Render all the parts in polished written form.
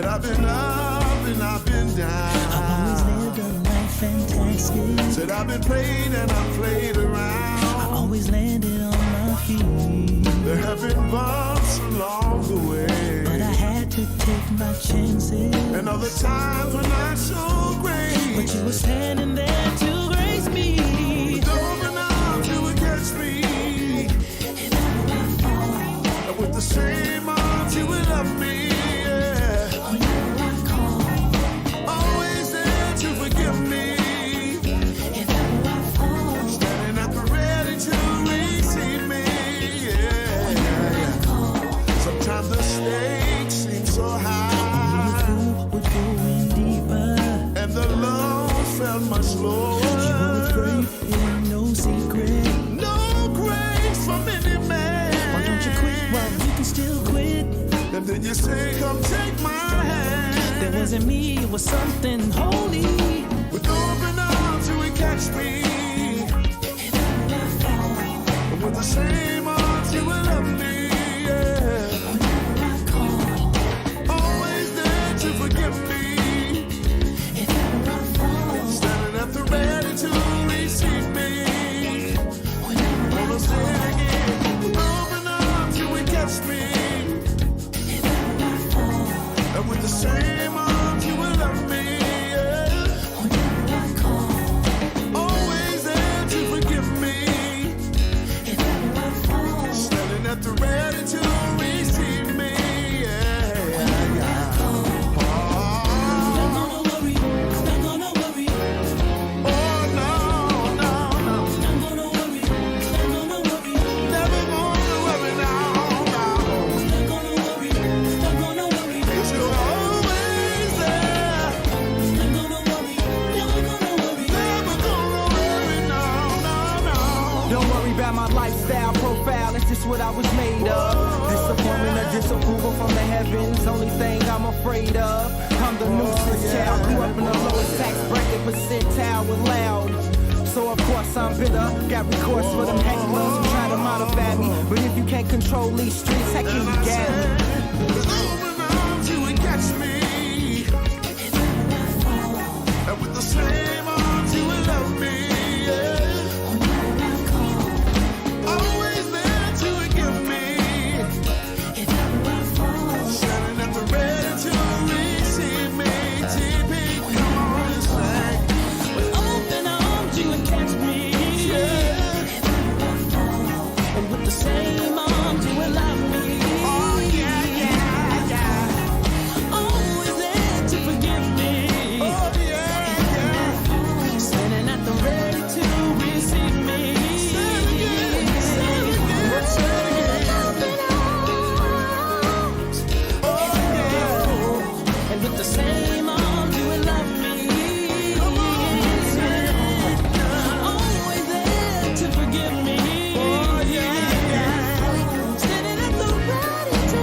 Said I've been up and I've been down. I've always lived a life fantastic. Said I've been played and I played around. I always landed on my feet. There have been bumps along the way, but I had to take my chances. And other times were not so great, but you were standing there to grace me. With open arms you would catch me. And now I fall. And with the same arms you would love me. Whenever I call. Always there to forgive me. And now I fall. Standing at the ready to receive me. Sometimes the stakes seem so high, we're going deeper, and the love felt much lower. You were afraid, it ain't no secret. No grace from any man. Why don't you quit while you can still quit? And then you say, come take my hand. That wasn't me, it was something holy. With open arms you would catch me. And now I fall. And with the same arms you would love me. Whenever I call. Always there to forgive me. And now I fall. Standing at the ready to receive me. Whenever I Wanna say it again. With open arms you would catch me. And now I fall. And with the same arms you will love me. Whenever I call. Always there to forgive me. And now I fall. Standing at the ready to receive me. Not gonna worry, not gonna worry. Oh no, no, no. Not gonna worry, not gonna worry. Never gonna worry now, no. Not gonna worry, not gonna worry. 'Cause you're always there. Not gonna worry, never gonna worry. Never gonna worry, no, no, no. Don't worry about my lifestyle profile, it's just what I was made of. Disappointment or disapproval from the heavens, only thing I'm afraid of. I'm the nuisance child, grew up in the lowest tax bracket, percentile with loud. So of course I'm bitter, got recourse for them hecklers who try to modify me. But if you can't control these streets, heck you got me. With open arms you would catch me. And with the same arms you will love me. Always there to forgive me. Standing at the ready to receive me. TP, come on and sing. With open arms you would catch me. And with the same arms you would love me. Oh yeah, yeah, yeah. Always there to forgive me. Oh yeah, yeah. Standing at the ready to receive me. Say it again, say it again, say it again. Oh yeah. And with the same arms you will love me. Come on, say it. Always there to forgive me. Oh yeah, yeah. Standing at the ready to.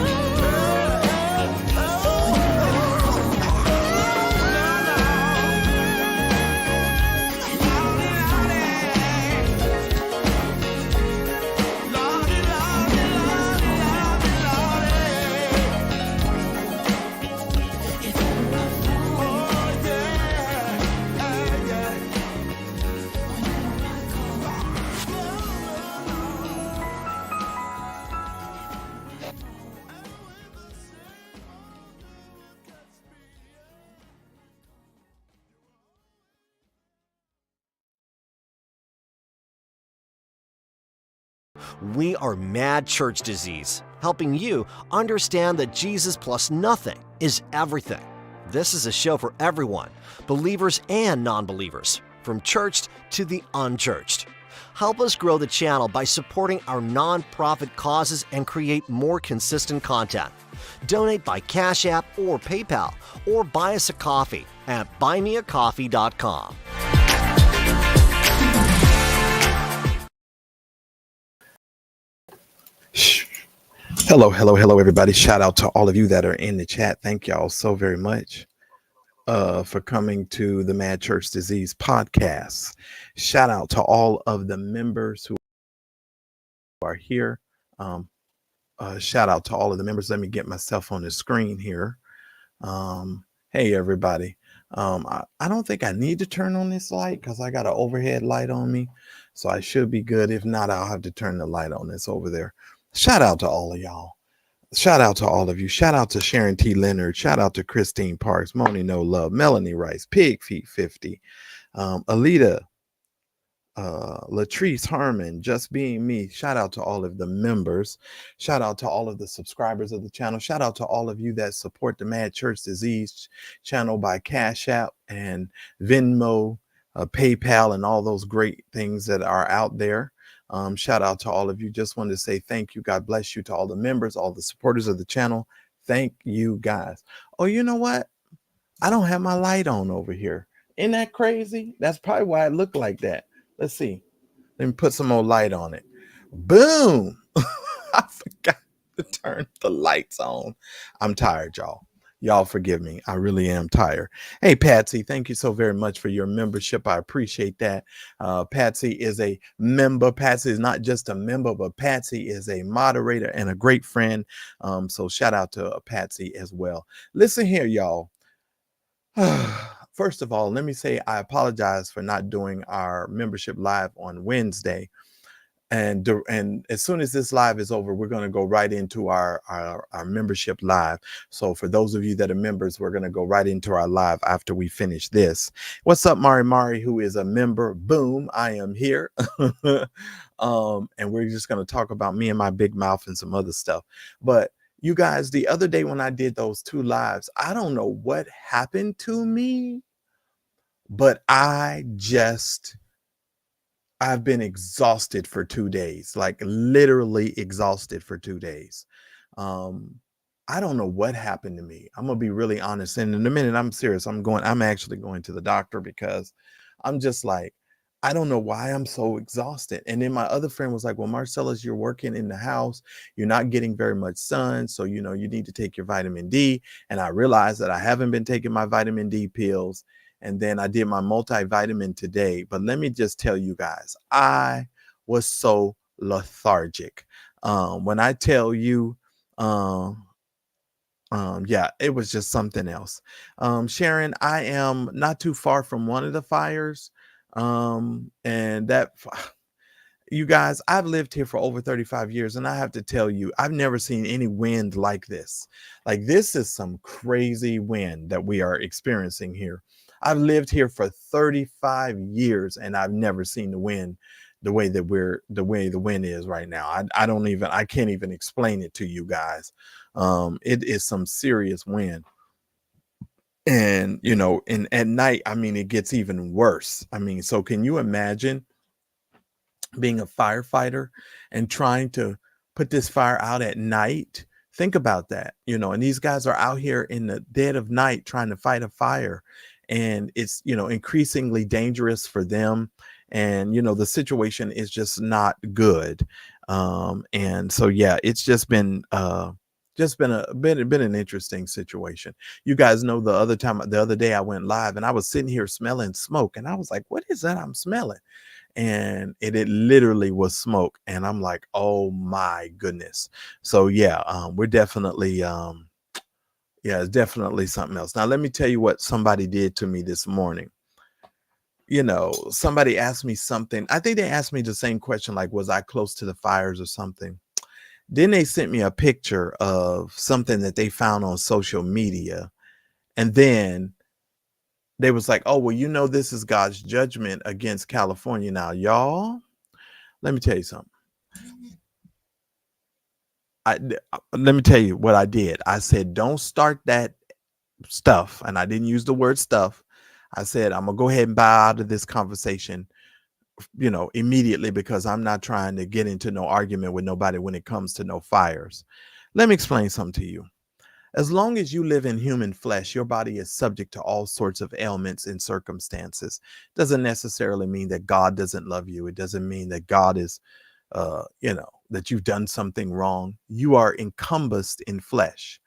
We are Mad Church Disease, helping you understand that Jesus plus nothing is everything. This is a show for everyone, believers and non-believers, from churched to the unchurched. Help us grow the channel by supporting our non-profit causes and create more consistent content. Donate by Cash App or PayPal, or buy us a coffee at buymeacoffee.com. Hello, everybody. Shout out to all of you that are in the chat. Thank y'all so very much for coming to the Mad Church Disease podcast. Shout out to all of the members who are here. Shout out to all of the members. Let me get myself on the screen here. Hey everybody. I don't think I need to turn on this light because I got an overhead light on me. So I should be good. If not, I'll have to turn the light on that's over there. Shout out to all of y'all. Shout out to all of you. Shout out to Sharon T. Leonard. Shout out to Christine Parks, Moni No Love, Melanie Rice, Pig Feet 50, Alita, Latrice Harmon, Just Being Me. Shout out to all of the members. Shout out to all of the subscribers of the channel. Shout out to all of you that support the Mad Church Disease channel by Cash App and Venmo, PayPal, and all those great things that are out there. Shout out to all of you. Just wanted to say thank you. God bless you to all the members, all the supporters of the channel. Thank you guys. Oh, you know what? I don't have my light on over here. Isn't that crazy? That's probably why it looked like that. Let's see. Let me put some more light on it. Boom. I forgot to turn the lights on. I'm tired, y'all. Y'all forgive me. I really am tired. Hey, Patsy, thank you so very much for your membership. I appreciate that. Patsy is a member. Patsy is not just a member, but Patsy is a moderator and a great friend. So shout out to Patsy as well. Listen here, y'all. First of all, let me say I apologize for not doing our membership live on Wednesday. And as soon as this live is over, we're going to go right into our membership live. So for those of you that are members, we're going to go right into our live after we finish this. What's up, Mari, who is a member? Boom, I am here. And we're just going to talk about me and my big mouth and some other stuff. But you guys, the other day when I did those two lives, I don't know what happened to me, but I've been exhausted for 2 days, like literally exhausted for 2 days. I don't know what happened to me. I'm gonna be really honest. And in a minute, I'm serious. I'm actually going to the doctor because I'm just like, I don't know why I'm so exhausted. And then my other friend was like, well, Marcellus, you're working in the house. You're not getting very much sun. So, you need to take your vitamin D. And I realized that I haven't been taking my vitamin D pills. And then I did my multivitamin today. But let me just tell you guys, I was so lethargic. When I tell you, yeah, it was just something else. Sharon, I am not too far from one of the fires. And that, you guys, I've lived here for over 35 years, and I have to tell you, I've never seen any wind like this. Like, this is some crazy wind that we are experiencing here. I've lived here for 35 years, and I've never seen the wind the way the wind is right now. I can't even explain it to you guys. It is some serious wind. And, at night, I mean, it gets even worse. I mean, so can you imagine being a firefighter and trying to put this fire out at night? Think about that, and these guys are out here in the dead of night trying to fight a fire, and it's, increasingly dangerous for them. And, the situation is just not good. And so, yeah, it's just been an interesting situation. You guys know the other day I went live and I was sitting here smelling smoke, and I was like, what is that I'm smelling? And it literally was smoke. And I'm like, oh my goodness. So yeah, we're definitely, it's definitely something else. Now, let me tell you what somebody did to me this morning. Somebody asked me something. I think they asked me the same question, like, was I close to the fires or something? Then they sent me a picture of something that they found on social media. And then they was like, oh, well, this is God's judgment against California. Now, y'all, let me tell you something. Let me tell you what I did. I said, don't start that stuff. And I didn't use the word stuff. I said, I'm going to go ahead and bow out of this conversation, immediately, because I'm not trying to get into no argument with nobody when it comes to no fires. Let me explain something to you. As long as you live in human flesh, your body is subject to all sorts of ailments and circumstances. Doesn't necessarily mean that God doesn't love you. It doesn't mean that God is, that you've done something wrong. You are encompassed in flesh.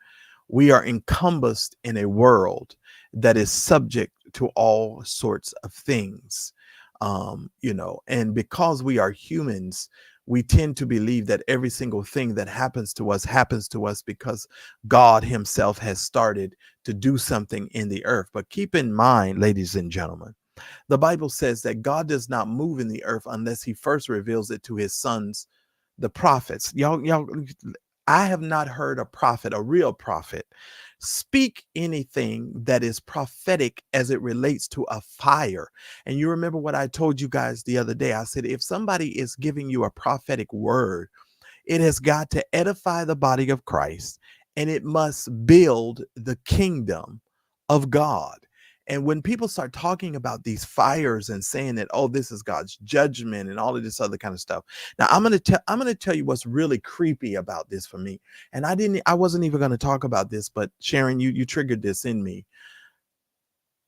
We are encompassed in a world that is subject to all sorts of things. And because we are humans, we tend to believe that every single thing that happens to us because God himself has started to do something in the earth. But keep in mind, ladies and gentlemen, the Bible says that God does not move in the earth unless he first reveals it to his sons, the prophets. Y'all, I have not heard a prophet, a real prophet, speak anything that is prophetic as it relates to a fire. And you remember what I told you guys the other day? I said, if somebody is giving you a prophetic word, it has got to edify the body of Christ, and it must build the kingdom of God. And when people start talking about these fires and saying that, oh, this is God's judgment and all of this other kind of stuff. Now, I'm gonna tell you what's really creepy about this for me. And I wasn't even gonna talk about this, but Sharon, you triggered this in me.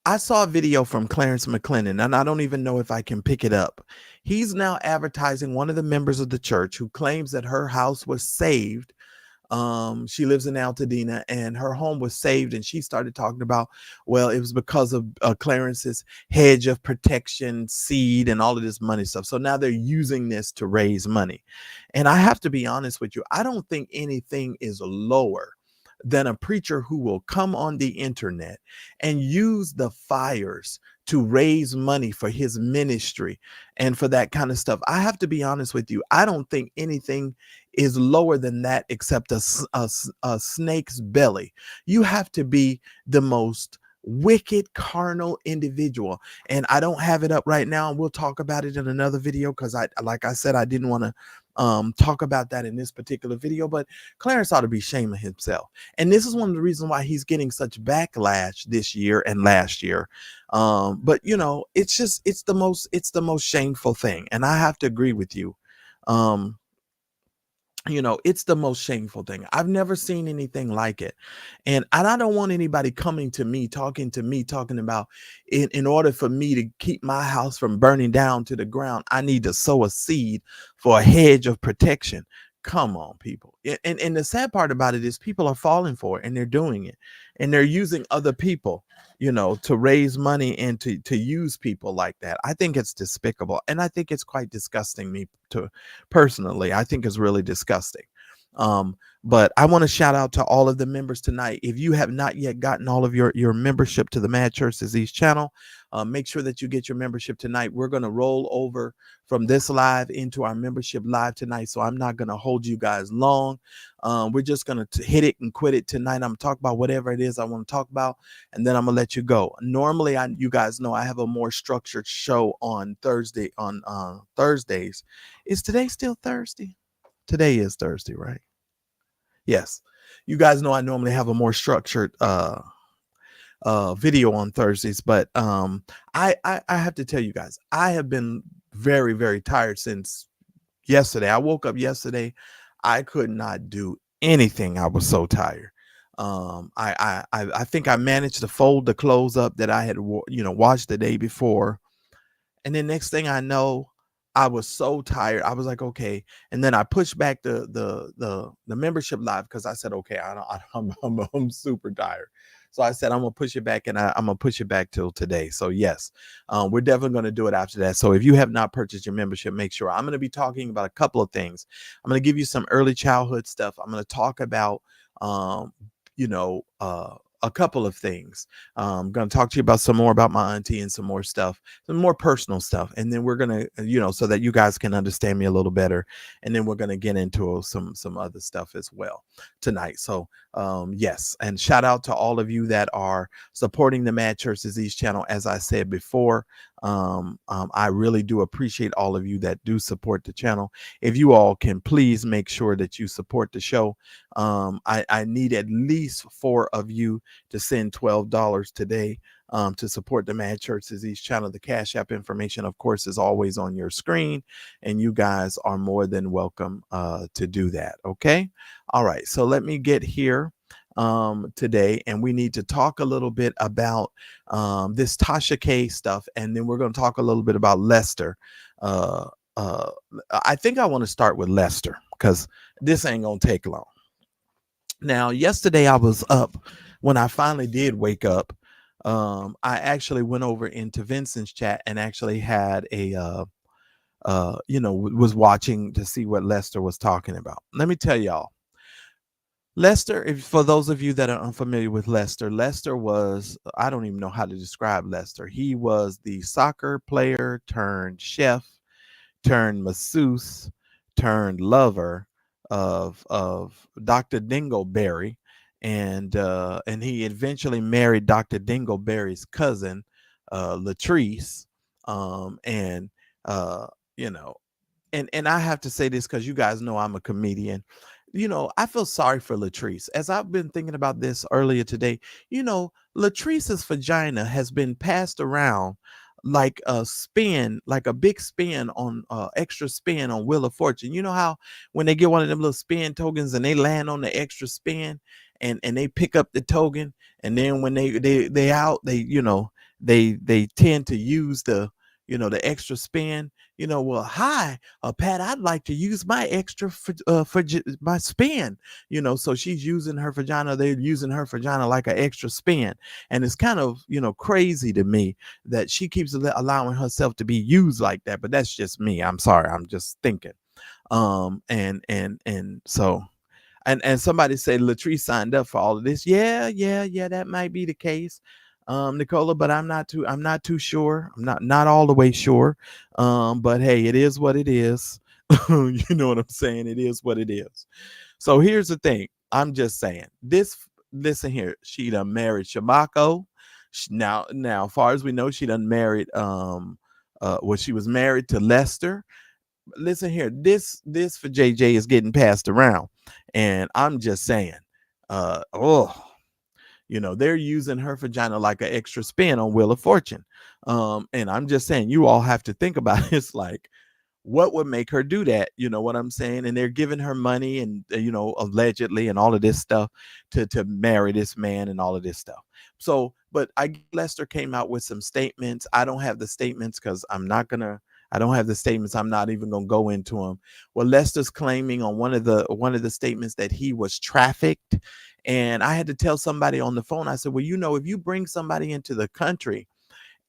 I saw a video from Clarence McClendon, and I don't even know if I can pick it up. He's now advertising one of the members of the church who claims that her house was saved. She lives in Altadena, and her home was saved. And she started talking about, well, it was because of Clarence's hedge of protection, seed, and all of this money stuff. So now they're using this to raise money. And I have to be honest with you, I don't think anything is lower than a preacher who will come on the internet and use the fires to raise money for his ministry and for that kind of stuff. I have to be honest with you. I don't think anything is lower than that except a snake's belly. You have to be the most wicked, carnal individual. And I don't have it up right now, and we'll talk about it in another video because like I said, I didn't want to talk about that in this particular video, but Clarence ought to be ashamed of himself. And this is one of the reasons why he's getting such backlash this year and last year. But you know, it's the most shameful thing. And I have to agree with you. You know, it's the most shameful thing. I've never seen anything like it. And I don't want anybody coming to me, talking about in order for me to keep my house from burning down to the ground, I need to sow a seed for a hedge of protection. Come on, people. And the sad part about it is people are falling for it, and they're doing it, and they're using other people, you know, to raise money and to use people like that. I think it's despicable, and I think it's quite disgusting. Me to personally, I think it's really disgusting. But I want to shout out to all of the members tonight. If you have not yet gotten all of your membership to the Mad Church Disease channel, make sure that you get your membership tonight. We're going to roll over from this live into our membership live tonight, so I'm not going to hold you guys long. We're just going to hit it and quit it tonight. I'm going to talk about whatever it is I want to talk about, and then I'm going to let you go. Normally, you guys know I have a more structured show on Thursdays. Is today still Thursday? Today is Thursday, right? Yes. You guys know I normally have a more structured video on Thursdays, but I have to tell you guys, I have been very, very tired since yesterday. I woke up yesterday. I could not do anything. I was so tired. I think I managed to fold the clothes up that I had washed the day before, and then next thing I know, I was so tired. I was like, okay. And then I pushed back the membership live because I said, okay, I'm super tired. So I said, I'm going to push it back, and I'm going to push it back till today. So yes, we're definitely going to do it after that. So if you have not purchased your membership, make sure. I'm going to be talking about a couple of things. I'm going to give you some early childhood stuff. I'm going to talk about, a couple of things. I'm going to talk to you about some more about my auntie and some more stuff, some more personal stuff. And then we're going to, so that you guys can understand me a little better. And then we're going to get into some other stuff as well tonight. So yes. And shout out to all of you that are supporting the Mad Church Disease channel. As I said before, I really do appreciate all of you that do support the channel. If you all can please make sure that you support the show. I need at least 4 of you to send $12 today to support the Mad Church Disease channel. The Cash App information, of course, is always on your screen, and you guys are more than welcome to do that. Okay. All right. So let me get here today, and we need to talk a little bit about this Tasha K stuff, and then we're going to talk a little bit about Lester. I think I want to start with Lester because this ain't gonna take long. Now, yesterday I was up. When I finally did wake up, I actually went over into Vincent's chat and actually had a was watching to see what Lester was talking about. Let me tell y'all, Lester, if for those of you that are unfamiliar with Lester, Lester was, I don't even know how to describe Lester. He was the soccer player turned chef, turned masseuse, turned lover of Dr. Dingleberry, and he eventually married Dr. Dingleberry's cousin, Latrice, and uh, you know, and I have to say this because you guys know I'm a comedian. I feel sorry for Latrice. As I've been thinking about this earlier today, Latrice's vagina has been passed around like a spin, like a big spin on extra spin on Wheel of Fortune. You know how when they get one of them little spin tokens and they land on the extra spin and they pick up the token, and then when they out, they tend to use the extra spin. Well, hi, Pat, I'd like to use my extra my spin. So she's using her vagina. They're using her vagina like an extra spin, and it's kind of crazy to me that she keeps allowing herself to be used like that. But that's just me. I'm sorry. I'm just thinking. And so. And somebody said Latrice signed up for all of this. Yeah, that might be the case, Nicola, but I'm not too sure. I'm not all the way sure. But hey, it is what it is. You know what I'm saying? It is what it is. So here's the thing. I'm just saying this. Listen here. She done married Shamako. Now, as far as we know, she done married. She was married to Lester. Listen here. This for JJ is getting passed around, and I'm just saying. They're using her vagina like an extra spin on Wheel of Fortune. And I'm just saying, you all have to think about it. It's like, what would make her do that? You know what I'm saying? And they're giving her money and, allegedly and all of this stuff to marry this man and all of this stuff. So, but Lester came out with some statements. I don't have the statements because I don't have the statements. I'm not even going to go into them. Well, Lester's claiming on one of the statements that he was trafficked. And I had to tell somebody on the phone, I said, well, if you bring somebody into the country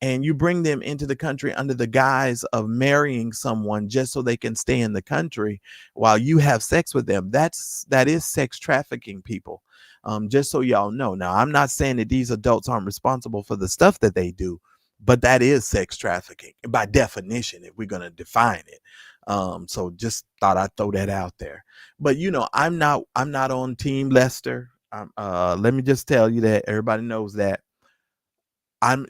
and you bring them into the country under the guise of marrying someone just so they can stay in the country while you have sex with them, that is sex trafficking, people. Just so y'all know. Now, I'm not saying that these adults aren't responsible for the stuff that they do, but that is sex trafficking by definition, if we're going to define it. So just thought I'd throw that out there. But I'm not on Team Lester. Let me just tell you that everybody knows that.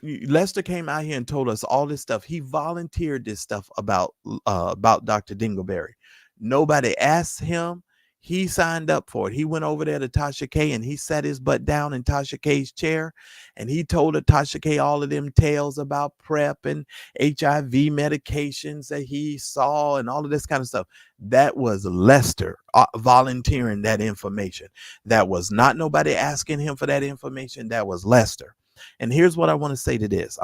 Lester came out here and told us all this stuff. He volunteered this stuff about Dr. Dingleberry. Nobody asked him. He signed up for it. He went over there to Tasha K and he sat his butt down in Tasha K's chair and he told her Tasha K all of them tales about PrEP and HIV medications that he saw and all of this kind of stuff. That was Lester volunteering that information. That was not nobody asking him for that information. That was Lester. And here's what I want to say to this.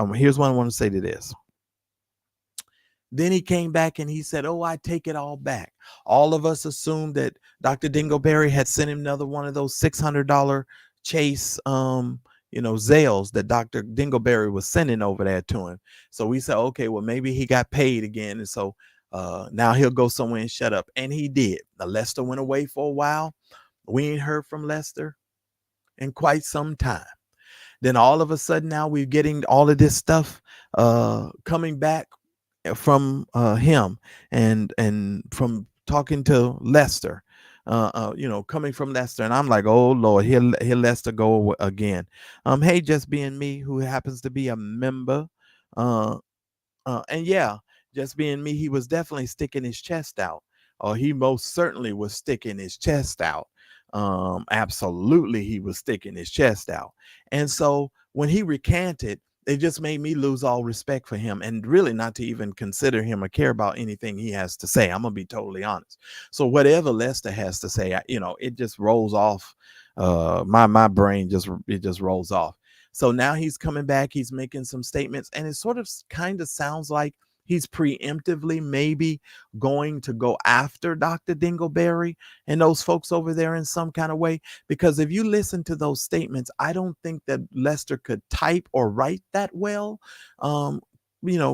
Then he came back and he said, oh, I take it all back. All of us assumed that Dr. Dingleberry had sent him another one of those $600 Chase, Zales that Dr. Dingleberry was sending over there to him. So we said, okay, well, maybe he got paid again. And so now he'll go somewhere and shut up. And he did. Now, Lester went away for a while. We ain't heard from Lester in quite some time. Then all of a sudden now we're getting all of this stuff coming back from him and from talking to Lester, coming from Lester. And I'm like, oh Lord, here Lester go again. Hey, Just Being Me, who happens to be a member. And yeah, Just Being Me, he was definitely sticking his chest out. Or he most certainly was sticking his chest out. Absolutely, he was sticking his chest out. And so when he recanted, it just made me lose all respect for him and really not to even consider him or care about anything he has to say. I'm gonna be totally honest. So whatever Lester has to say, it just rolls off. My brain just rolls off. So now he's coming back. He's making some statements, and it sort of kind of sounds like he's preemptively maybe going to go after Dr. Dingleberry and those folks over there in some kind of way. Because if you listen to those statements, I don't think that Lester could type or write that well.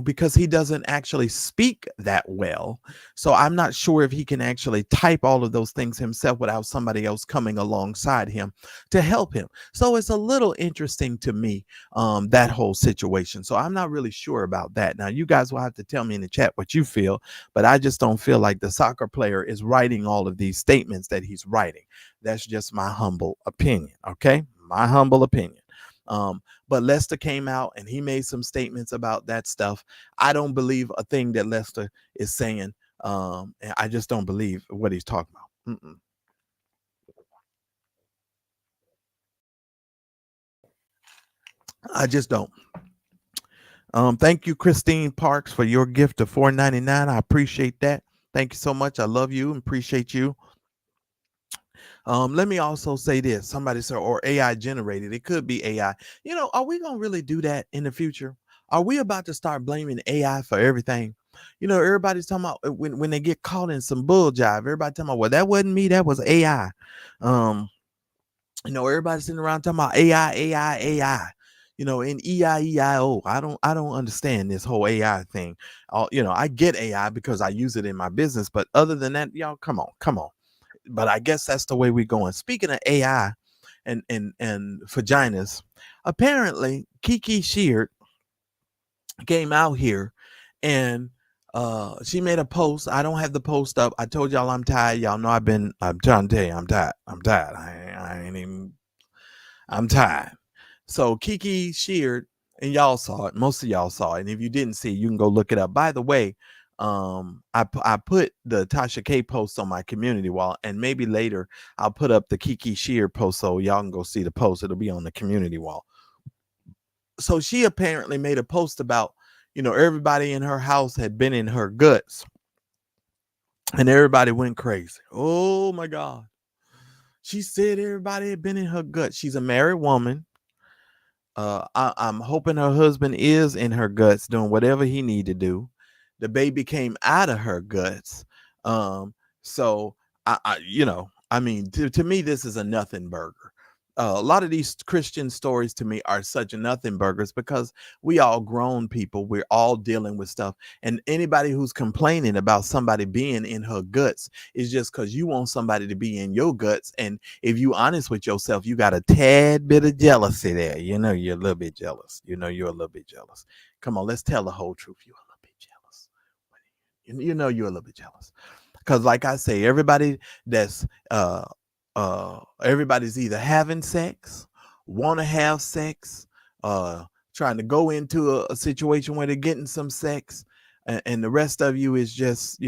because he doesn't actually speak that well. So I'm not sure if he can actually type all of those things himself without somebody else coming alongside him to help him. So it's a little interesting to me, that whole situation. So I'm not really sure about that. Now, you guys will have to tell me in the chat what you feel, but I just don't feel like the soccer player is writing all of these statements that he's writing. That's just my humble opinion. Okay. My humble opinion. But Lester came out and he made some statements about that stuff. I don't believe a thing that Lester is saying. And I just don't believe what he's talking about. I just don't. Thank you, Christine Parks, for your gift of $4.99. I appreciate that. Thank you so much. I love you and appreciate you. Let me also say this. Somebody said, or AI generated. It could be AI. Are we going to really do that in the future? Are we about to start blaming AI for everything? Everybody's talking about when they get caught in some bull jive. Everybody talking about, well, that wasn't me. That was AI. Everybody's sitting around talking about AI, AI, AI. In EIEIO. I don't understand this whole AI thing. I get AI because I use it in my business. But other than that, y'all, come on. But I guess that's the way we're going. Speaking of AI and vaginas, apparently Kiki Sheard came out here and she made a post. I don't have the post up. I told y'all I'm tired. Y'all know I'm trying to tell you I'm tired. I'm tired. I'm tired. So Kiki Sheard, and y'all saw it. Most of y'all saw it. And if you didn't see it, you can go look it up. By the way, I put the Tasha K post on my community wall, and maybe later I'll put up the Kiki Sheard post so y'all can go see the post. It'll be on the community wall. So she apparently made a post about, everybody in her house had been in her guts, and everybody went crazy. Oh my God. She said everybody had been in her guts. She's a married woman. I'm hoping her husband is in her guts doing whatever he need to do. The baby came out of her guts. So to me, this is a nothing burger. A lot of these Christian stories to me are such nothing burgers because we all grown people. We're all dealing with stuff. And anybody who's complaining about somebody being in her guts is just because you want somebody to be in your guts. And if you honest with yourself, you got a tad bit of jealousy there. You're a little bit jealous. You're a little bit jealous. Come on, let's tell the whole truth. You're a little bit jealous. You're a little bit jealous. Because like I say, everybody that's everybody's either having sex, want to have sex, trying to go into a situation where they're getting some sex, and the rest of you is just,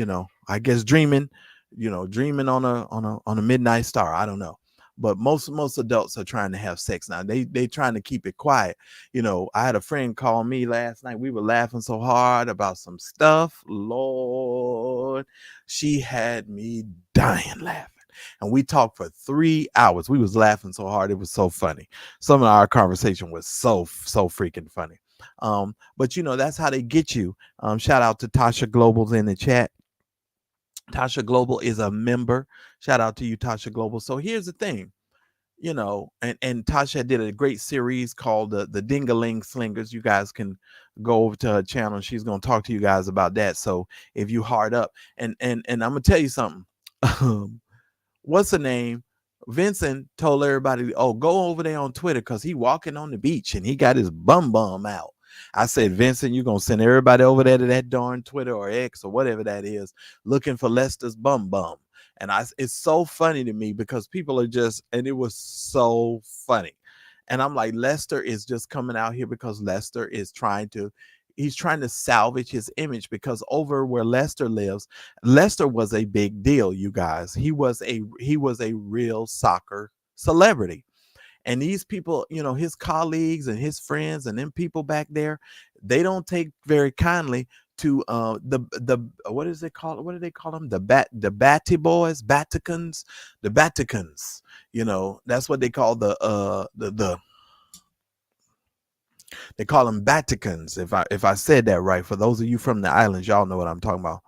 I guess dreaming on a midnight star. I don't know. But most adults are trying to have sex now. They trying to keep it quiet. I had a friend call me last night. We were laughing so hard about some stuff. Lord, she had me dying laughing. And we talked for 3 hours. We was laughing so hard. It was so funny. Some of our conversation was so freaking funny. But that's how they get you. Shout out to Tasha Global's in the chat. Tasha Global is a member. Shout out to you, Tasha Global. So here's the thing, and Tasha did a great series called the Dingaling Slingers. You guys can go over to her channel. She's going to talk to you guys about that. So if you hard up, and I'm going to tell you something. What's the name? Vincent told everybody, oh, go over there on Twitter because he walking on the beach and he got his bum out. I said, Vincent, you're going to send everybody over there to that darn Twitter or X or whatever that is, looking for Lester's bum. And it's so funny to me because people are just, and it was so funny. And I'm like, Lester is just coming out here because Lester is he's trying to salvage his image, because over where Lester lives, Lester was a big deal, you guys. He was a real soccer celebrity. And these people, his colleagues and his friends and them people back there, they don't take very kindly to the what is it called? What do they call them? The Batty boys, Baticans, the Baticans. That's what they call the they call them Baticans. If I said that right, for those of you from the islands, y'all know what I'm talking about.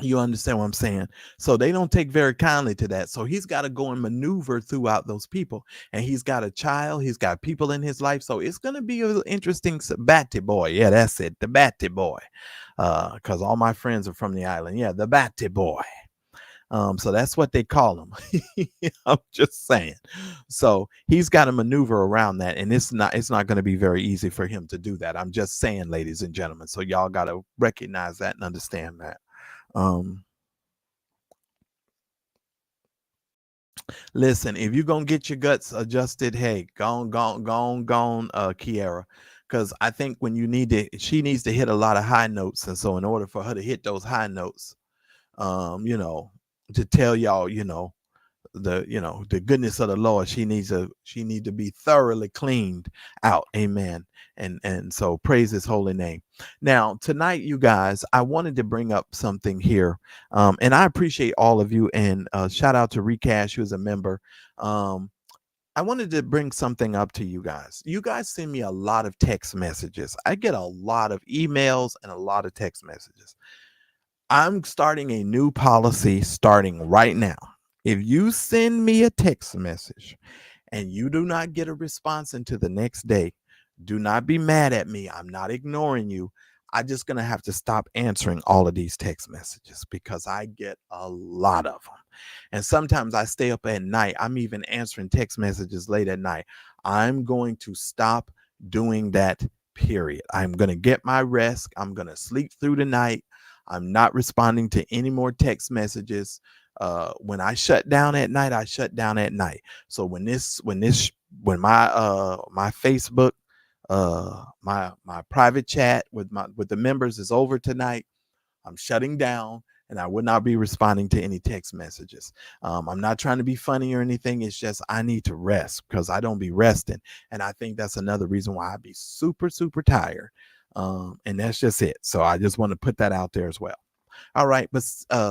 You understand what I'm saying? So they don't take very kindly to that. So he's got to go and maneuver throughout those people. And he's got a child, he's got people in his life. So it's going to be an interesting batty boy. Yeah, that's it. The batty boy. Because all my friends are from the island. Yeah, the batty boy. So that's what they call him. I'm just saying. So he's got to maneuver around that, and it's not going to be very easy for him to do that. I'm just saying, ladies and gentlemen. So y'all got to recognize that and understand that. Um, Listen, if you're gonna get your guts adjusted, hey, Kiara. Because I think when she needs to hit a lot of high notes. And so in order for her to hit those high notes, um, you know, to tell y'all, the goodness of the Lord, she need to be thoroughly cleaned out. Amen. And so praise his holy name. Now tonight, you guys, I wanted to bring up something here. And I appreciate all of you, and shout out to Recash, who's a member. um I wanted to bring something up to you guys. You guys send me a lot of text messages. I get a lot of emails and a lot of text messages. I'm starting a new policy starting right now. If you send me a text message and you do not get a response until the next day, do not be mad at me. I'm not ignoring you. I'm just going to have to stop answering all of these text messages because I get a lot of them. And sometimes I stay up at night. I'm even answering text messages late at night. I'm going to stop doing that, period. I'm going to get my rest. I'm going to sleep through the night. I'm not responding to any more text messages. When I shut down at night, I shut down at night. So when my Facebook, my private chat with the members is over tonight, I'm shutting down, and I would not be responding to any text messages. I'm not trying to be funny or anything. It's just I need to rest because I don't be resting. And I think that's another reason why I be super, super tired. And that's just it. So I just want to put that out there as well. All right. But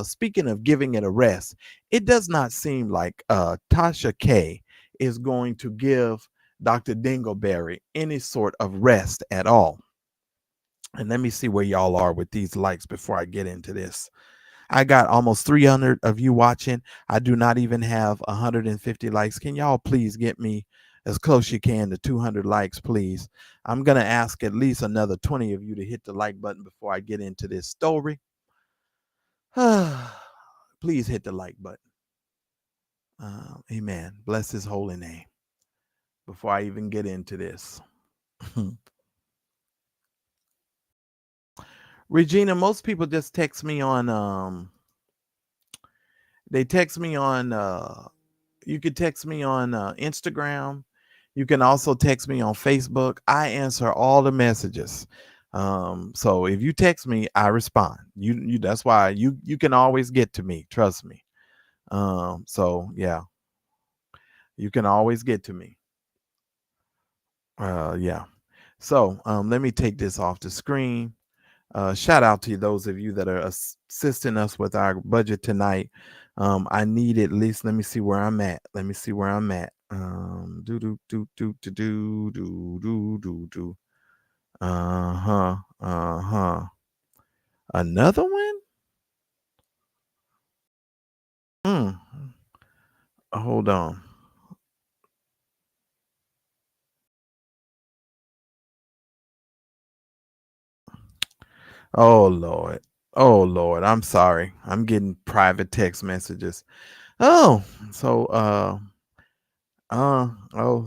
speaking of giving it a rest, it does not seem like Tasha K is going to give Dr. Dingleberry any sort of rest at all. And let me see where y'all are with these likes before I get into this. I got almost 300 of you watching. I do not even have 150 likes. Can y'all please get me as close you can to 200 likes, please? I'm going to ask at least another 20 of you to hit the like button before I get into this story. Please hit the like button. Amen. Bless his holy name. Before I even get into this. Regina, most people just text me on they text me on you could text me on Instagram. You can also text me on Facebook. I answer all the messages. So if you text me, I respond. You that's why you can always get to me, trust me. So yeah, you can always get to me. Yeah. So let me take this off the screen. Shout out to those of you that are assisting us with our budget tonight. I need at least, let me see where I'm at. Let me see where I'm at. Do do do do do do do do do do. Uh-huh. Uh-huh. Another one? Mm. Hold on. Oh Lord. Oh Lord. I'm sorry. I'm getting private text messages. Oh, so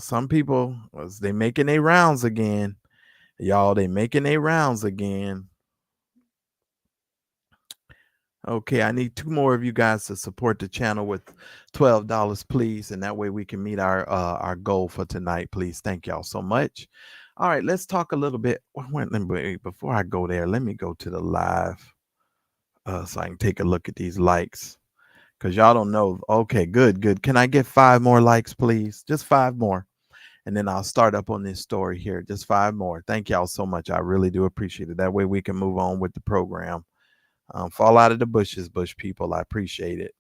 some people they making their rounds again. Y'all, they making their rounds again. Okay, I need two more of you guys to support the channel with $12, please, and that way we can meet our goal for tonight, please. Thank y'all so much. All right, let's talk a little bit. Before I go there, let me go to the live so I can take a look at these likes because y'all don't know. Okay, good, good. Can I get 5 more likes, please? Just 5 more. And then I'll start up on this story here. Just 5 more. Thank y'all so much. I really do appreciate it. That way we can move on with the program. Fall out of the bushes, bush people. I appreciate it.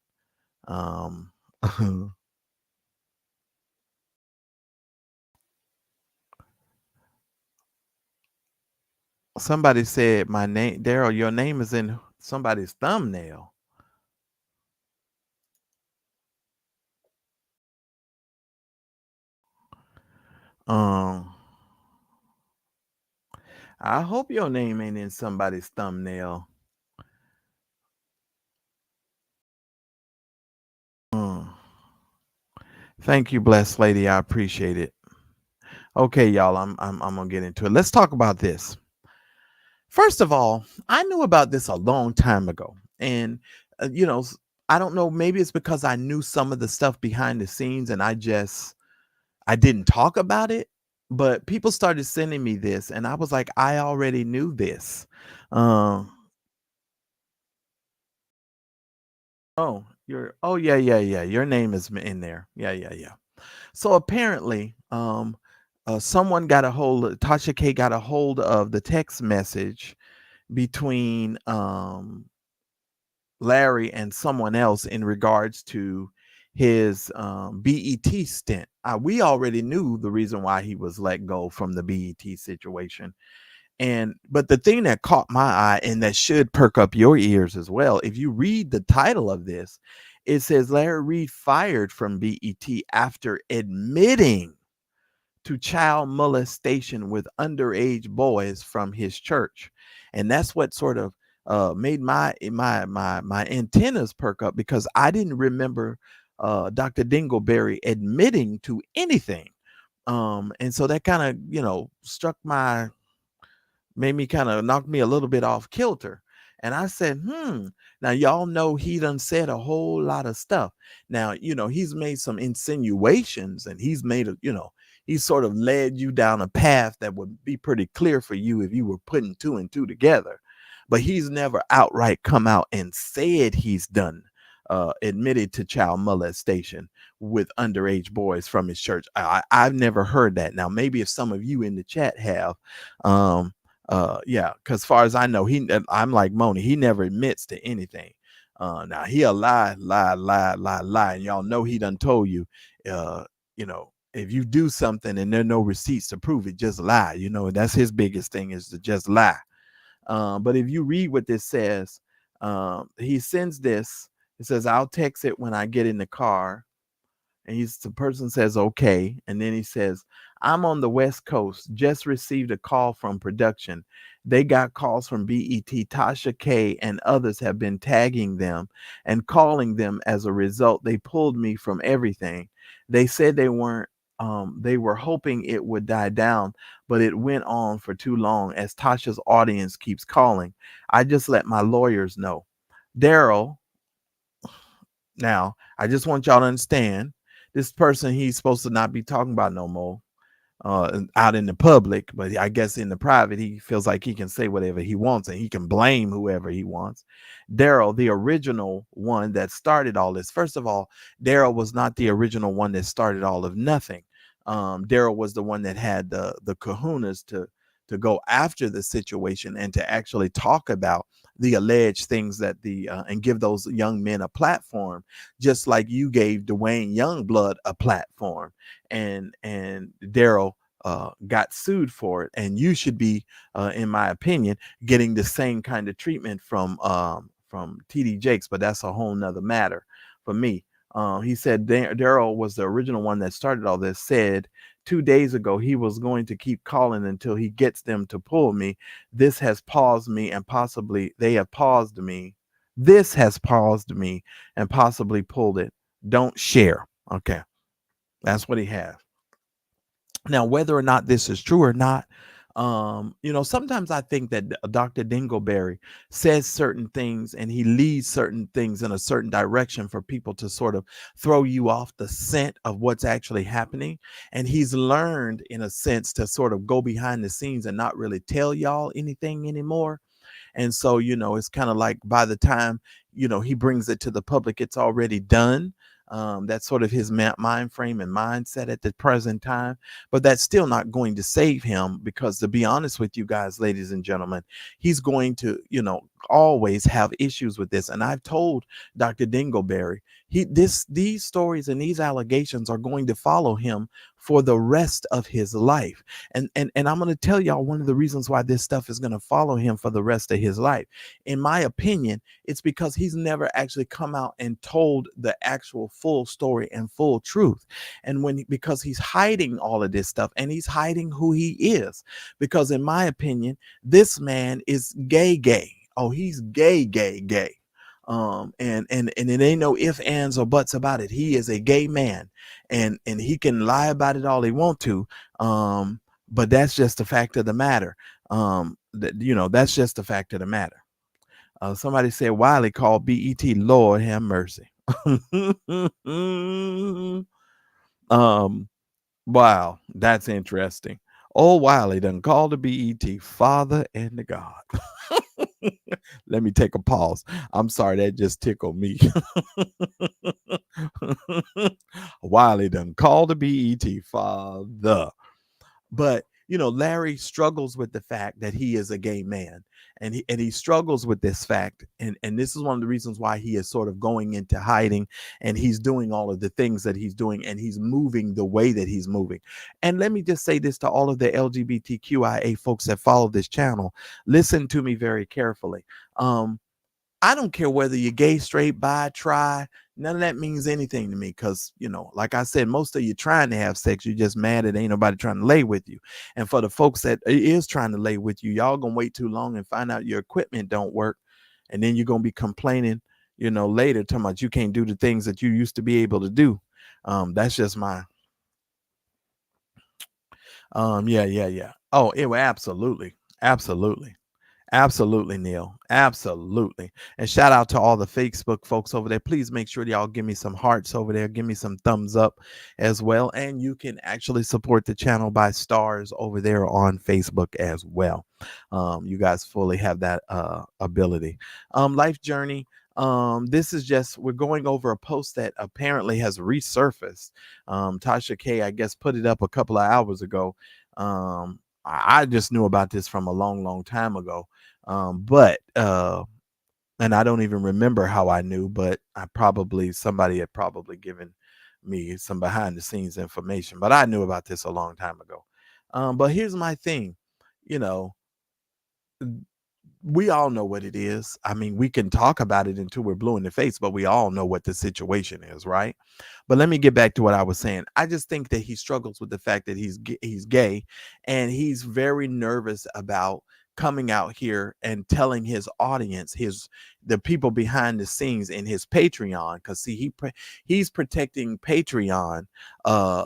Somebody said my name, Daryl. Your name is in somebody's thumbnail. Um, I hope your name ain't in somebody's thumbnail. Mm. Thank you, blessed lady. I appreciate it. Okay, y'all, I'm gonna get into it. Let's talk about this. First of all, I knew about this a long time ago, and you know, I don't know. Maybe it's because I knew some of the stuff behind the scenes, and I didn't talk about it. But people started sending me this, and I was like, I already knew this. Um, oh yeah, yeah, yeah. Your name is in there. Yeah, yeah, yeah. So apparently, someone got a hold of Tasha K got a hold of the text message between Larry and someone else in regards to his BET stint. We already knew the reason why he was let go from the BET situation. And but the thing that caught my eye and that should perk up your ears as well, if you read the title of this, it says Larry Reid fired from BET after admitting to child molestation with underage boys from his church. And that's what sort of made my antennas perk up, because I didn't remember Dr. Dingleberry admitting to anything. And so that kind of, struck my made me kind of knock me a little bit off kilter. And I said, now y'all know he done said a whole lot of stuff. Now, he's made some insinuations, and he's made he sort of led you down a path that would be pretty clear for you if you were putting two and two together. But he's never outright come out and said he's done admitted to child molestation with underage boys from his church. I've never heard that. Now, maybe if some of you in the chat have, yeah, because as far as I know, I'm like Moni, he never admits to anything. Now he'll lie, and y'all know he done told you, if you do something and there are no receipts to prove it, just lie. That's his biggest thing, is to just lie. But if you read what this says, he sends this. It says, I'll text it when I get in the car. And the person says, okay. And then he says, I'm on the West Coast, just received a call from production. They got calls from BET. Tasha K and others have been tagging them and calling them. As a result, they pulled me from everything. They said they were hoping it would die down, but it went on for too long as Tasha's audience keeps calling. I just let my lawyers know. Daryl, now, I just want y'all to understand, this person he's supposed to not be talking about no more out in the public, but I guess in the private, he feels like he can say whatever he wants and he can blame whoever he wants. Daryl, the original one that started all this. First of all, Daryl was not the original one that started all of nothing. Daryl was the one that had the kahunas to go after the situation and to actually talk about the alleged things that and give those young men a platform, just like you gave Dwayne Youngblood a platform, and Daryl got sued for it, and you should be, in my opinion, getting the same kind of treatment from TD Jakes, but that's a whole nother matter for me. He said Daryl was the original one that started all this, said 2 days ago he was going to keep calling until he gets them to pull me. This has paused me and possibly they have paused me. This has paused me and possibly pulled it. Don't share. Okay. That's what he has. Now, whether or not this is true or not, sometimes I think that Dr. Dingleberry says certain things and he leads certain things in a certain direction for people to sort of throw you off the scent of what's actually happening. And he's learned, in a sense, to sort of go behind the scenes and not really tell y'all anything anymore. And so, it's kind of like by the time, he brings it to the public, it's already done. That's sort of his mind frame and mindset at the present time. But that's still not going to save him, because to be honest with you guys, ladies and gentlemen, he's going to, always have issues with this. And I've told Dr. Dingleberry, these stories and these allegations are going to follow him for the rest of his life. And I'm going to tell y'all one of the reasons why this stuff is going to follow him for the rest of his life. In my opinion, it's because he's never actually come out and told the actual full story and full truth. And because he's hiding all of this stuff, and he's hiding who he is, because in my opinion, this man is gay. Oh, he's gay. And it ain't no ifs, ands, or buts about it. He is a gay man, and he can lie about it all he want to. But that's just the fact of the matter. That's just the fact of the matter. Somebody said Wiley called BET, Lord have mercy. Wow, that's interesting. Oh, Wiley done called the BET Father and the God. Let me take a pause. I'm sorry, that just tickled me. Wiley done called the BET Father. But Larry struggles with the fact that he is a gay man, and he struggles with this fact, and this is one of the reasons why he is sort of going into hiding, and he's doing all of the things that he's doing, and he's moving the way that he's moving. And let me just say this to all of the LGBTQIA folks that follow this channel: listen to me very carefully. I don't care whether you're gay, straight, bi, tri. None of that means anything to me, because, like I said, most of you trying to have sex, you're just mad that ain't nobody trying to lay with you. And for the folks that is trying to lay with you, y'all gonna wait too long and find out your equipment don't work. And then you're gonna be complaining, later, talking about you can't do the things that you used to be able to do. That's just my yeah. Oh, anyway, absolutely. Absolutely, Neil. Absolutely. And shout out to all the Facebook folks over there. Please make sure y'all give me some hearts over there. Give me some thumbs up as well. And you can actually support the channel by stars over there on Facebook as well. You guys fully have that ability. Life Journey. This is just, we're going over a post that apparently has resurfaced. Tasha K, I guess, put it up a couple of hours ago. I just knew about this from a long time ago. And I don't even remember how I knew, but somebody had probably given me some behind the scenes information, but I knew about this a long time ago. But here's my thing, we all know what it is. I mean, we can talk about it until we're blue in the face, but we all know what the situation is, right? But let me get back to what I was saying. I just think that he struggles with the fact that he's gay, and he's very nervous about coming out here and telling his audience, the people behind the scenes in his Patreon, because see, he's protecting Patreon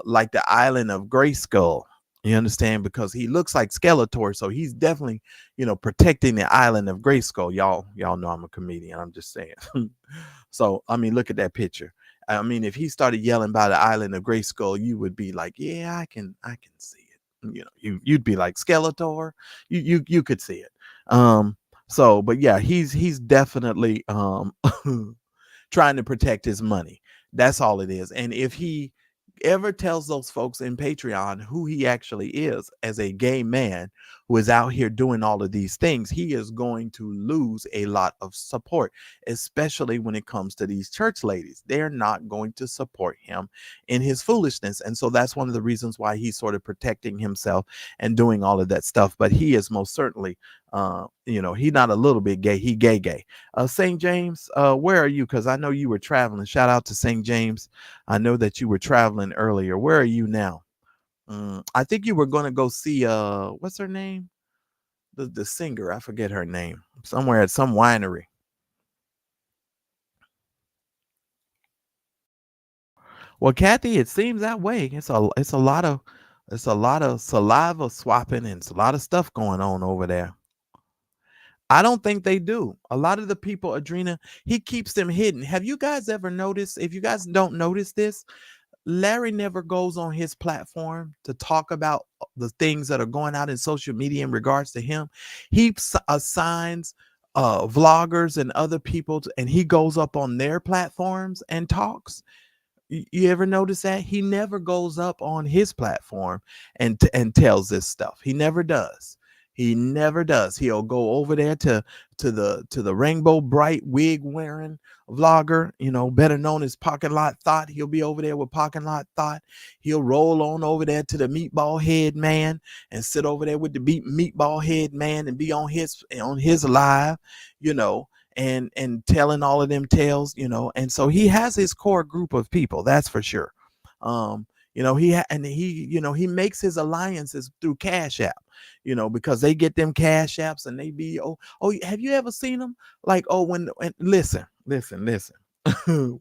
like the island of Grayskull. You understand? Because he looks like Skeletor, so he's definitely, protecting the island of Grayskull. Y'all know I'm a comedian. I'm just saying. So, I mean, look at that picture. I mean, if he started yelling by the island of Grayskull, you would be like, yeah, I can see it. You'd be like, Skeletor. You could see it. So, but yeah, he's definitely trying to protect his money. That's all it is. And if he ever tells those folks in Patreon who he actually is as a gay man who is out here doing all of these things, he is going to lose a lot of support, especially when it comes to these church ladies. They're not going to support him in his foolishness. And so that's one of the reasons why he's sort of protecting himself and doing all of that stuff. But he is most certainly, he's not a little bit gay. He gay. St. James, where are you? Because I know you were traveling. Shout out to St. James. I know that you were traveling earlier. Where are you now? I think you were going to go see what's her name? The singer. I forget her name. Somewhere at some winery. Well, Kathy, it seems that way. It's a lot of saliva swapping, and it's a lot of stuff going on over there. I don't think they do. A lot of the people, Adrena, he keeps them hidden. Have you guys ever noticed? If you guys don't notice this, Larry never goes on his platform to talk about the things that are going out in social media in regards to him. He assigns vloggers and other people, and he goes up on their platforms and talks. You ever notice that? He never goes up on his platform and tells this stuff. He never does. He never does. He'll go over there to the Rainbow Bright wig wearing vlogger, better known as Parking Lot Thought. He'll be over there with Parking Lot Thought. He'll roll on over there to the Meatball Head Man and sit over there with the Meatball Head Man and be on his live, and telling all of them tales, and so he has his core group of people, that's for sure. He makes his alliances through Cash App, because they get them Cash Apps and they be, have you ever seen them? Like, listen.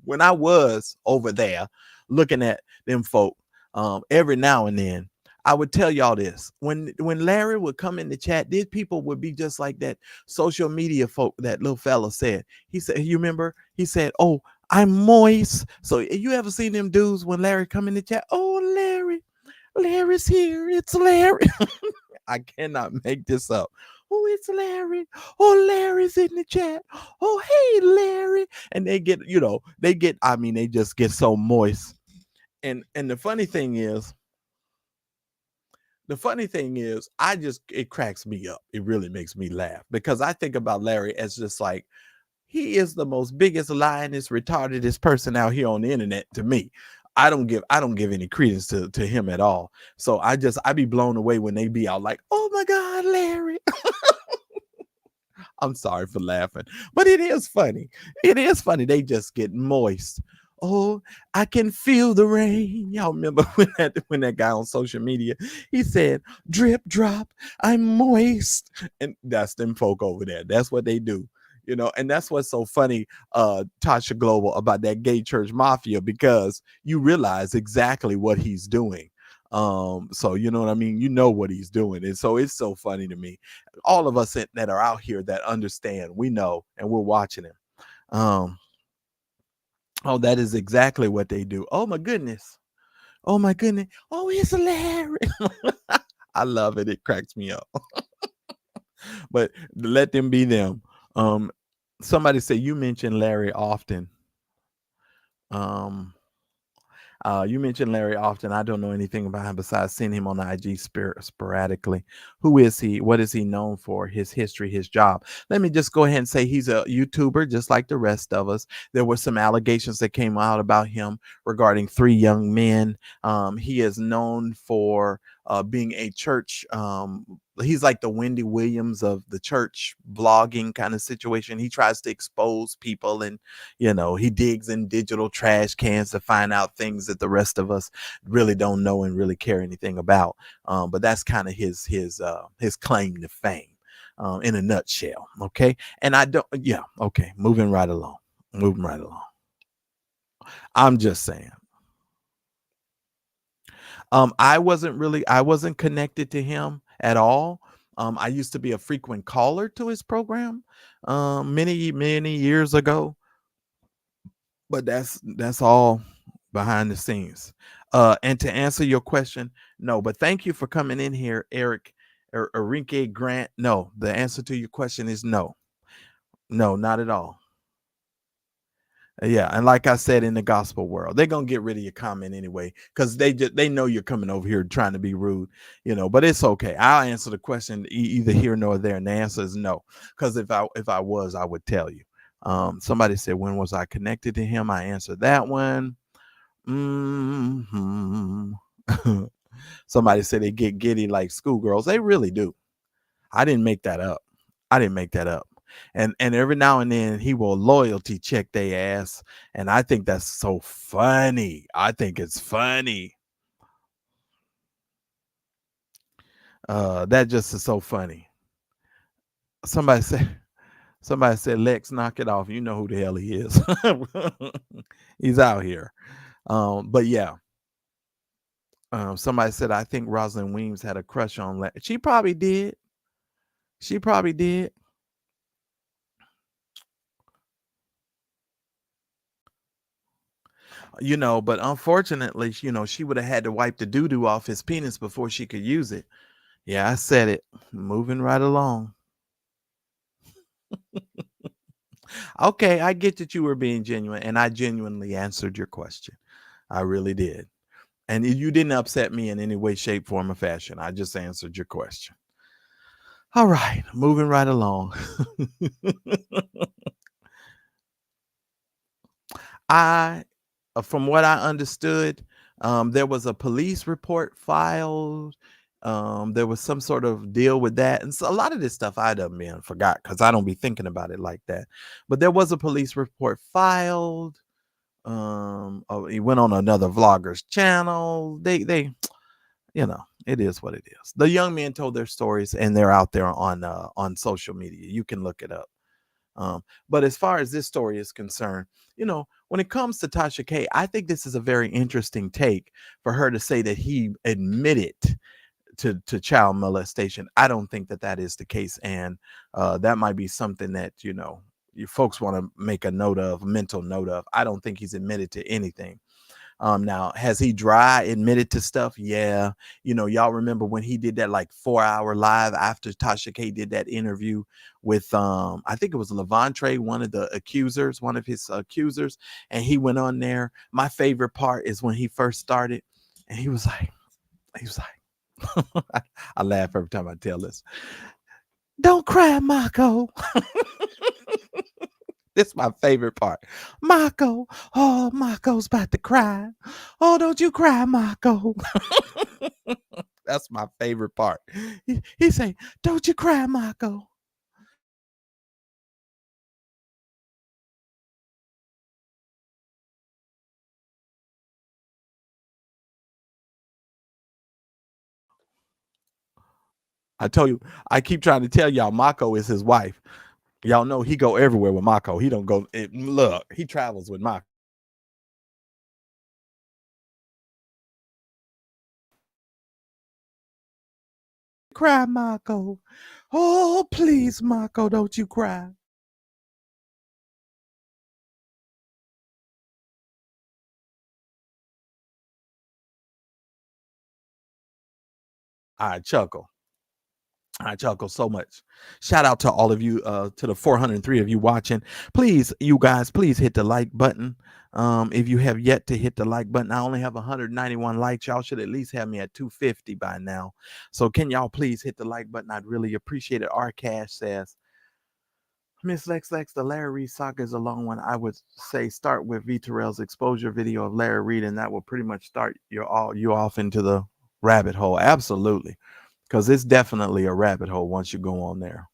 When I was over there looking at them folk, every now and then, I would tell y'all this. When Larry would come in the chat, these people would be just like that social media folk that little fella said. He said, you remember? He said, "Oh, I'm moist." So you ever seen them dudes when Larry come in the chat? "Oh, Larry's here. It's Larry." I cannot make this up. "Oh, it's Larry. Oh, Larry's in the chat. Oh, hey, Larry." And they get, they just get so moist. And the funny thing is, it cracks me up. It really makes me laugh because I think about Larry as just like, he is the most biggest lioness, retardedest person out here on the internet to me. I don't give any credence to him at all. So I be blown away when they be out like, "Oh my God, Larry." I'm sorry for laughing, but it is funny. It is funny. They just get moist. "Oh, I can feel the rain." Y'all remember when that guy on social media, he said, "Drip drop, I'm moist." And that's them folk over there. That's what they do. And that's what's so funny, Tasha Global, about that gay church mafia, because you realize exactly what he's doing. So you know what I mean? You know what he's doing. And so it's so funny to me. All of us that are out here that understand, we know, and we're watching him. Oh, that is exactly what they do. Oh my goodness. Oh my goodness. Oh, it's Larry. I love it. It cracks me up. But let them be them. Somebody say you mention Larry often. You mentioned Larry often. I don't know anything about him besides seeing him on the IG sporadically. Who is he? What is he known for? His history, his job. Let me just go ahead and say he's a YouTuber, just like the rest of us. There were some allegations that came out about him regarding 3 young men. He is known for being a church. He's like the Wendy Williams of the church blogging kind of situation. He tries to expose people, and he digs in digital trash cans to find out things that the rest of us really don't know and really care anything about. But that's kind of his claim to fame, in a nutshell. Okay. And okay. Moving right along. I'm just saying. I wasn't connected to him at all. I used to be a frequent caller to his program, many years ago, but that's all behind the scenes. And to answer your question, no, but thank you for coming in here, Eric, or Enrique Grant. No, the answer to your question is no, not at all. Yeah, and like I said, in the gospel world, they're gonna get rid of your comment anyway, because they know you're coming over here trying to be rude, But it's okay. I'll answer the question either here nor there, and the answer is no. Because if I was, I would tell you. Somebody said, when was I connected to him? I answered that one. Somebody said they get giddy like schoolgirls. They really do. I didn't make that up. And every now and then he will loyalty check their ass. And I think that's so funny. I think it's funny. That just is so funny. Somebody said, "Lex, knock it off." You know who the hell he is. He's out here. But yeah. Somebody said, "I think Rosalind Weems had a crush on Lex." She probably did. But unfortunately, she would have had to wipe the doo-doo off his penis before she could use it. Yeah, I said it. Moving right along. Okay, I get that you were being genuine, and I genuinely answered your question. I really did. And you didn't upset me in any way, shape, form, or fashion. I just answered your question. All right, moving right along. I, from what I understood, there was a police report filed. There was some sort of deal with that, and so a lot of this stuff I done been forgot because I don't be thinking about it like that. But there was a police report filed. He went on another vlogger's channel. They, it is what it is. The young men told their stories, and they're out there on social media. You can look it up. But as far as this story is concerned, when it comes to Tasha K, I think this is a very interesting take for her to say that he admitted to child molestation. I don't think that that is the case, and that might be something that you folks want to make a mental note of. I don't think he's admitted to anything. Now, has he dry admitted to stuff? Yeah. Y'all remember when he did that like 4-hour live after Tasha K did that interview with I think it was Levante, one of his accusers, and he went on there. My favorite part is when he first started, and he was like, I laugh every time I tell this. Don't cry, Marco. This is my favorite part. Marco, oh, Marco's about to cry. Oh, don't you cry, Marco. That's my favorite part. He say, don't you cry, Marco. I told you, I keep trying to tell y'all, Marco is his wife. Y'all know he go everywhere with Marco. He don't go, look, he travels with Marco. Cry, Marco. Oh, please, Marco, don't you cry. I chuckle. I chuckle so much. Shout out to all of you, to the 403 of you watching. Please, you guys, please hit the like button. If you have yet to hit the like button, I only have 191 likes. Y'all should at least have me at 250 by now. So can y'all please hit the like button? I'd really appreciate it. R Cash says, Miss Lex, the Larry Reid saga is a long one. I would say start with V. Terrell's exposure video of Larry Reid, and that will pretty much start you off into the rabbit hole. Absolutely. Because it's definitely a rabbit hole once you go on there.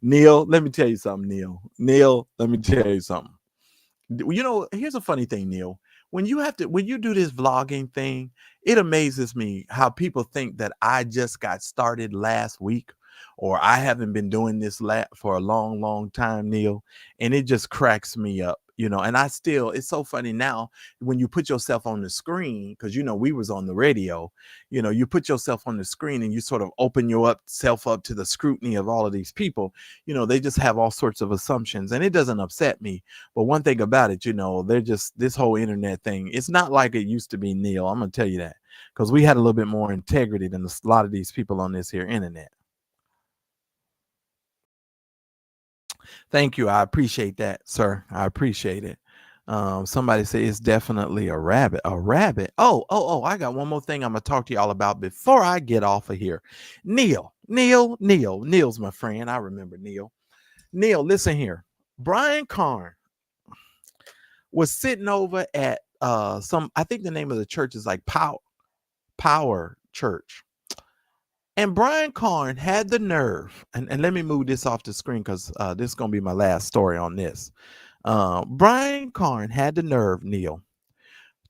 Neil, let me tell you something, Neil, let me tell you something. Here's a funny thing, Neil. When you do this vlogging thing, it amazes me how people think that I just got started last week, or I haven't been doing this for a long, long time, Neil. And it just cracks me up, and it's so funny now when you put yourself on the screen, because, we was on the radio, you put yourself on the screen and you sort of open yourself up to the scrutiny of all of these people. They just have all sorts of assumptions, and it doesn't upset me. But one thing about it, they're just, this whole internet thing, it's not like it used to be, Neil. I'm going to tell you that, because we had a little bit more integrity than a lot of these people on this here internet. Thank you. I appreciate that, sir. I appreciate it. Somebody say it's definitely a rabbit. A rabbit. Oh, I got one more thing I'm gonna talk to y'all about before I get off of here. Neil's my friend. I remember Neil. Neil, listen here. Brian Karn was sitting over at I think the name of the church is like Power Church. And Brian Karn had the nerve, and let me move this off the screen because this is going to be my last story on this. Brian Karn had the nerve, Neil,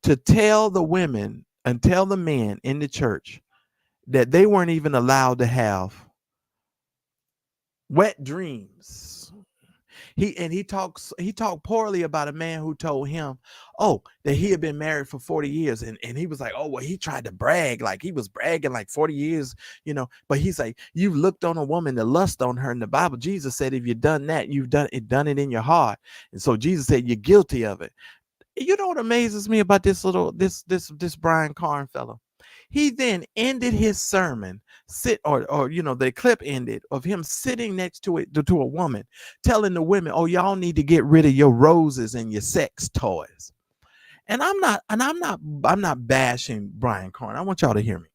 to tell the women and tell the men in the church that they weren't even allowed to have wet dreams. He talked poorly about a man who told him, that he had been married for 40 years. And he was like, oh, well, he tried to brag, like he was bragging like 40 years, but he's like, you looked on a woman to lust on her. In the Bible, Jesus said, if you've done that, you've done it in your heart. And so Jesus said, you're guilty of it. You know what amazes me about this Brian Karn fellow? He then ended his sermon, the clip ended of him sitting next to a woman, telling the women, oh, y'all need to get rid of your roses and your sex toys. And I'm not bashing Brian Karn. I want y'all to hear me.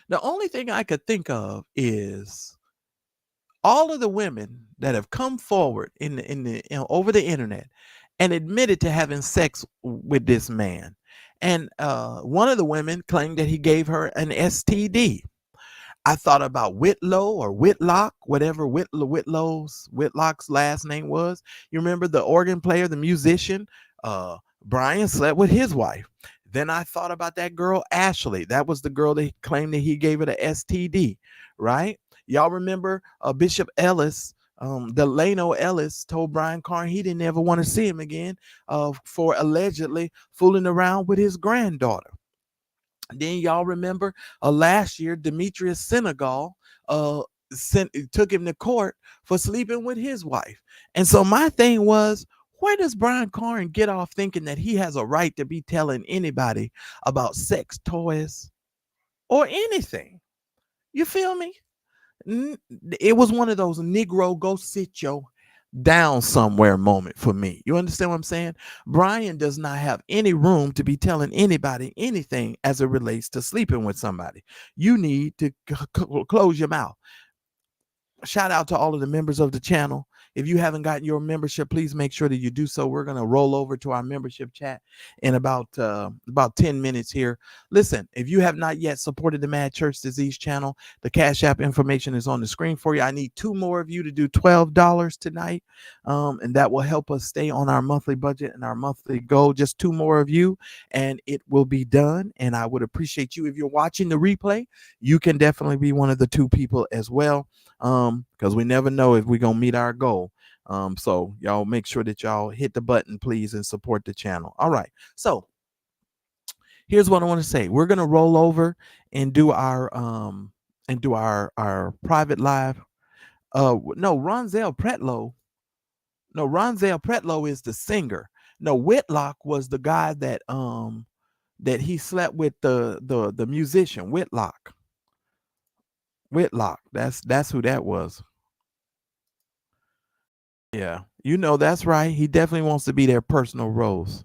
The only thing I could think of is all of the women that have come forward over the internet and admitted to having sex with this man. And one of the women claimed that he gave her an STD. I thought about Whitlow or Whitlock, whatever Whitlock's last name was. You remember the organ player, the musician? Brian slept with his wife. Then I thought about that girl, Ashley. That was the girl that claimed that he gave her the STD, right? Y'all remember Bishop Ellis, Delano Ellis told Brian Carn he didn't ever want to see him again for allegedly fooling around with his granddaughter. Then y'all remember last year, Demetrius Senegal took him to court for sleeping with his wife. And so my thing was, where does Brian Carn get off thinking that he has a right to be telling anybody about sex toys or anything? You feel me? It was one of those Negro go sit your down somewhere moment for me. You understand what I'm saying? Brian does not have any room to be telling anybody anything as it relates to sleeping with somebody. You need to close your mouth. Shout out to all of the members of the channel. If you haven't gotten your membership, please make sure that you do so. We're going to roll over to our membership chat in about 10 minutes here. Listen, if you have not yet supported the Mad Church Disease channel, the Cash App information is on the screen for you. I need 2 more of you to do $12 tonight, and that will help us stay on our monthly budget and our monthly goal. Just 2 more of you, and it will be done. And I would appreciate you. If you're watching the replay, you can definitely be one of the 2 people as well, because we never know if we're gonna meet our goal. So y'all make sure that y'all hit the button, please, and support the channel. All right, so here's what I want to say. We're gonna roll over and do our private live. No, Ronzel Pretlow is the singer. No, Whitlock was the guy that he slept with, the musician Whitlock. That's who that was. Yeah, you know, that's right. He definitely wants to be their personal Rose.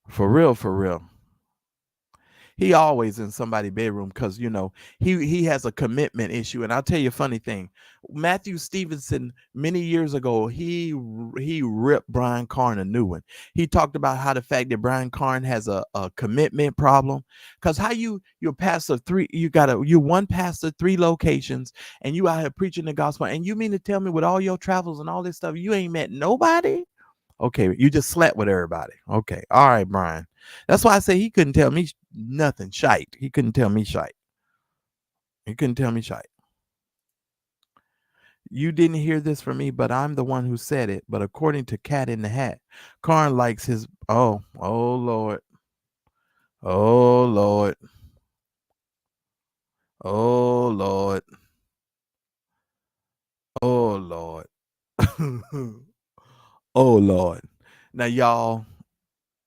For real, for real. He always in somebody's bedroom because, you know, he has a commitment issue. And I'll tell you a funny thing. Matthew Stevenson, many years ago, he ripped Brian Carn a new one. He talked about how the fact that Brian Carn has a commitment problem. Because how you're pastor you one pastor, 3 locations, and you out here preaching the gospel. And you mean to tell me with all your travels and all this stuff, you ain't met nobody? Okay, you just slept with everybody. Okay, all right, Brian. That's why I say he couldn't tell me nothing. Shite. He couldn't tell me shite. He couldn't tell me shite. You didn't hear this from me, but I'm the one who said it. But according to Cat in the Hat, Carn likes his oh Lord. Oh Lord. Oh Lord. Oh Lord. Oh Lord. Now, y'all,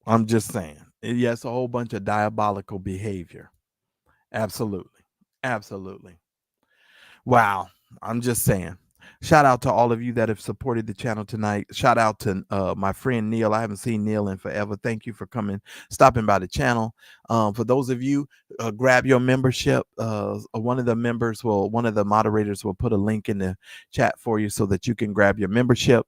I'm just saying. Yes, a whole bunch of diabolical behavior. Absolutely. Absolutely. Wow. I'm just saying. Shout out to all of you that have supported the channel tonight. Shout out to my friend Neil. I haven't seen Neil in forever. Thank you for stopping by the channel. For those of you, grab your membership. One of the moderators will put a link in the chat for you so that you can grab your membership.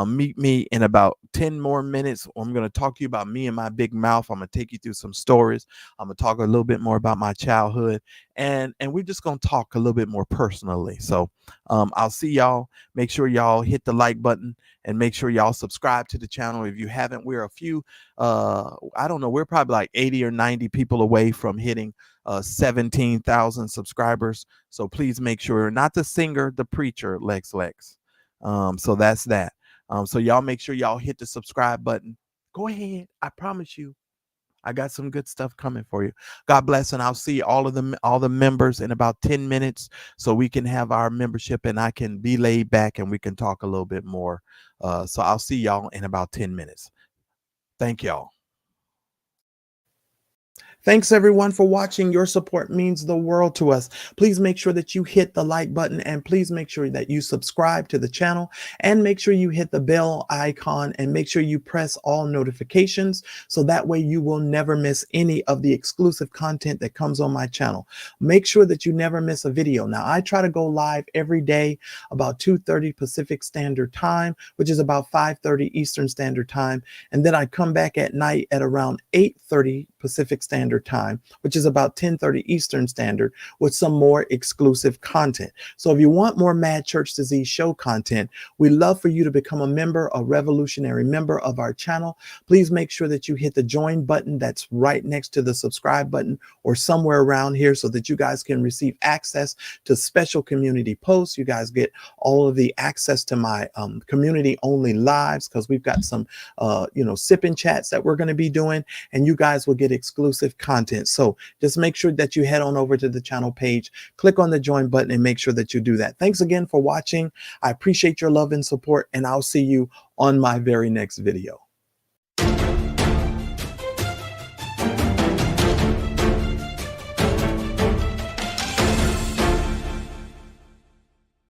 Meet me in about 10 more minutes. I'm going to talk to you about me and my big mouth. I'm going to take you through some stories. I'm going to talk a little bit more about my childhood. And we're just going to talk a little bit more personally. So I'll see y'all. Make sure y'all hit the like button and make sure y'all subscribe to the channel. If you haven't, we're a few, I don't know, we're probably like 80 or 90 people away from hitting 17,000 subscribers. So please make sure, not the singer, the preacher, Lex. So that's that. So y'all make sure y'all hit the subscribe button. Go ahead. I promise you, I got some good stuff coming for you. God bless, and I'll see all the members in about 10 minutes so we can have our membership and I can be laid back and we can talk a little bit more. So I'll see y'all in about 10 minutes. Thank y'all. Thanks everyone for watching. Your support means the world to us. Please make sure that you hit the like button, and please make sure that you subscribe to the channel, and make sure you hit the bell icon, and make sure you press all notifications so that way you will never miss any of the exclusive content that comes on my channel. Make sure that you never miss a video. Now, I try to go live every day about 2:30 Pacific Standard Time, which is about 5:30 Eastern Standard Time, and then I come back at night at around 8:30 Pacific Standard Time, which is about 10:30 Eastern Standard, with some more exclusive content. So if you want more Mad Church Disease show content, we love for you to become a member, a revolutionary member of our channel. Please make sure that you hit the join button that's right next to the subscribe button or somewhere around here, so that you guys can receive access to special community posts. You guys get all of the access to my community only lives, because we've got some sipping chats that we're going to be doing, and you guys will get exclusive content. So just make sure that you head on over to the channel page, click on the join button, and make sure that you do that. Thanks again for watching. I appreciate your love and support, and I'll see you on my very next video.